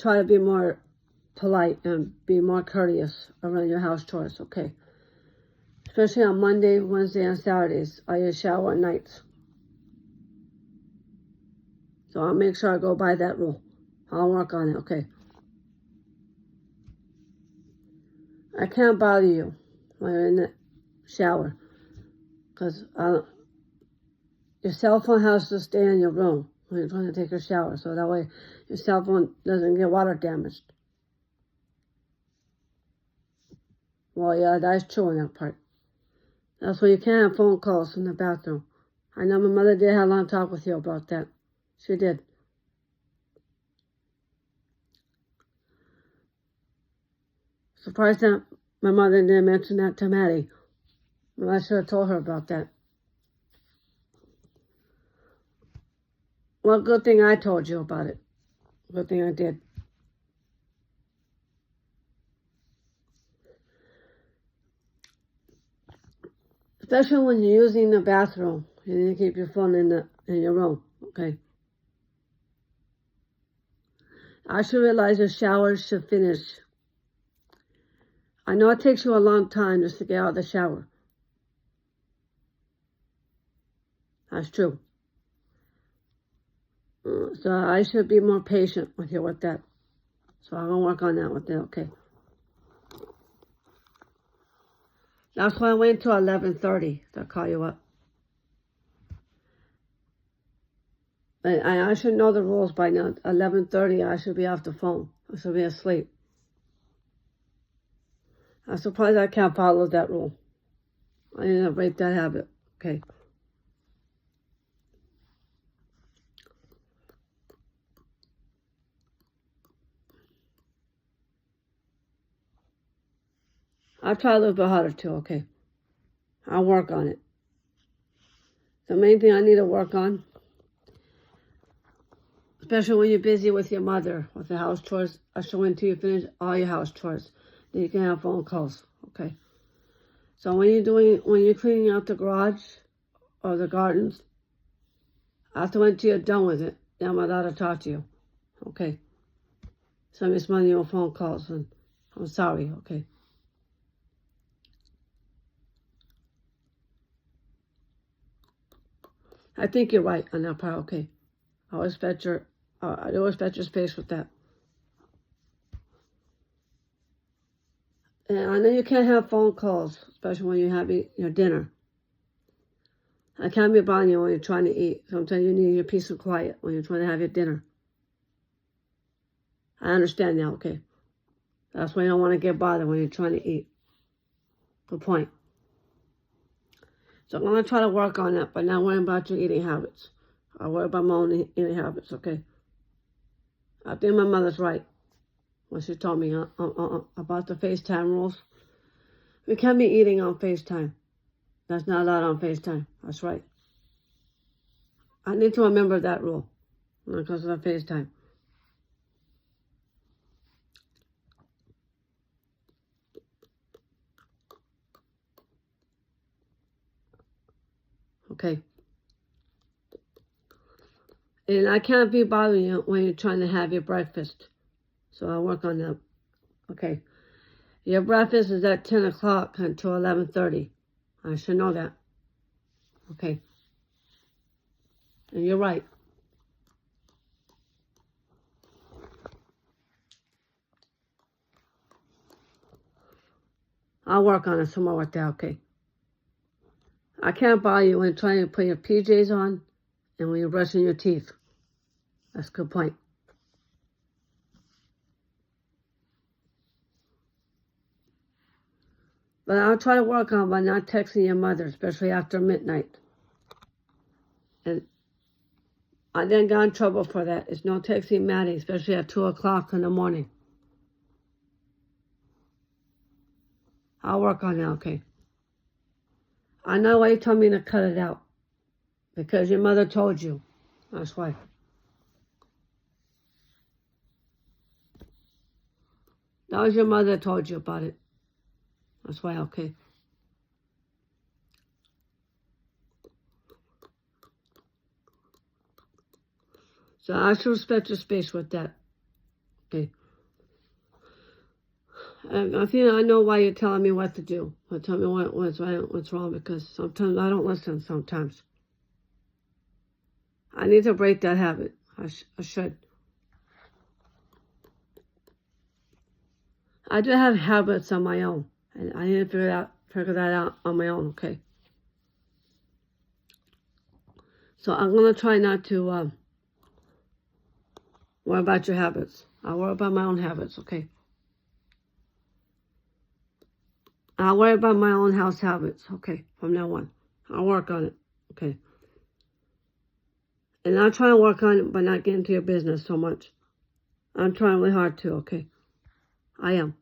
try to be more polite and be more courteous around your house chores, okay? Especially on Monday, Wednesday, and Saturdays, I use shower at nights. So I'll make sure I go by that rule. I'll work on it, okay? I can't bother you when you're in the shower because your cell phone has to stay in your room when you're trying to take a shower, so that way your cell phone doesn't get water damaged. Well, yeah, that's true on that part. That's why you can't have phone calls in the bathroom. I know my mother did have a long talk with you about that. She did. Surprised that my mother didn't mention that to Maddie. Well, I should have told her about that. Well, good thing I told you about it. Good thing I did. Especially when you're using the bathroom. You need to keep your phone in your room, okay? I should realize the shower should finish. I know it takes you a long time just to get out of the shower. That's true. So I should be more patient with you with that. So I'm going to work on that with you, okay? That's why I wait until 11:30 to call you up. I should know the rules by now. 11:30, I should be off the phone. I should be asleep. I'm surprised I can't follow that rule. I need to break that habit, okay? I'll try a little bit harder too, okay? I'll work on it. The main thing I need to work on, especially when you're busy with your mother, with the house chores, I show until you finish all your house chores. Then you can have phone calls, okay? So when you're cleaning out the garage or the gardens, after until you're done with it, then I'm allowed to talk to you, okay? So I'm responding to your phone calls, and I'm sorry, okay? I think you're right on that part, okay? I do respect your space with that. And I know you can't have phone calls, especially when you're having your dinner. I can't be bothering you when you're trying to eat. Sometimes you need your peace and quiet when you're trying to have your dinner. I understand now, okay? That's why you don't want to get bothered when you're trying to eat. Good point. So I'm going to try to work on that, but not worry about your eating habits. I worry about my own eating habits, okay? I think my mother's right when she told me about the FaceTime rules. We can't be eating on FaceTime. That's not allowed on FaceTime. That's right. I need to remember that rule when it comes to FaceTime. Okay. And I can't be bothering you when you're trying to have your breakfast. So I'll work on that. Okay. Your breakfast is at 10 o'clock until 11:30. I should know that. Okay. And you're right. I'll work on it some more with that, okay? I can't bother you when you're trying to put your PJs on and when you're brushing your teeth. That's a good point. But I'll try to work on by not texting your mother, especially after midnight. And I then got in trouble for that. It's no texting Maddie, especially at 2 o'clock in the morning. I'll work on that, okay? I know why you told me to cut it out. Because your mother told you. That's why. That was your mother that told you about it. That's why, okay. So I should respect your space with that. Okay. I think I know why you're telling me what to do. Tell me what's right, what's wrong, because sometimes I don't listen. Sometimes I need to break that habit. I should. I do have habits on my own, and I need to figure that out on my own. Okay. So I'm gonna try not to worry about your habits. I'll worry about my own habits. Okay. I'll worry about my own house habits. Okay. From now on, I'll work on it. Okay. And I'll try to work on it by not getting into your business so much. I'm trying really hard to. Okay. I am.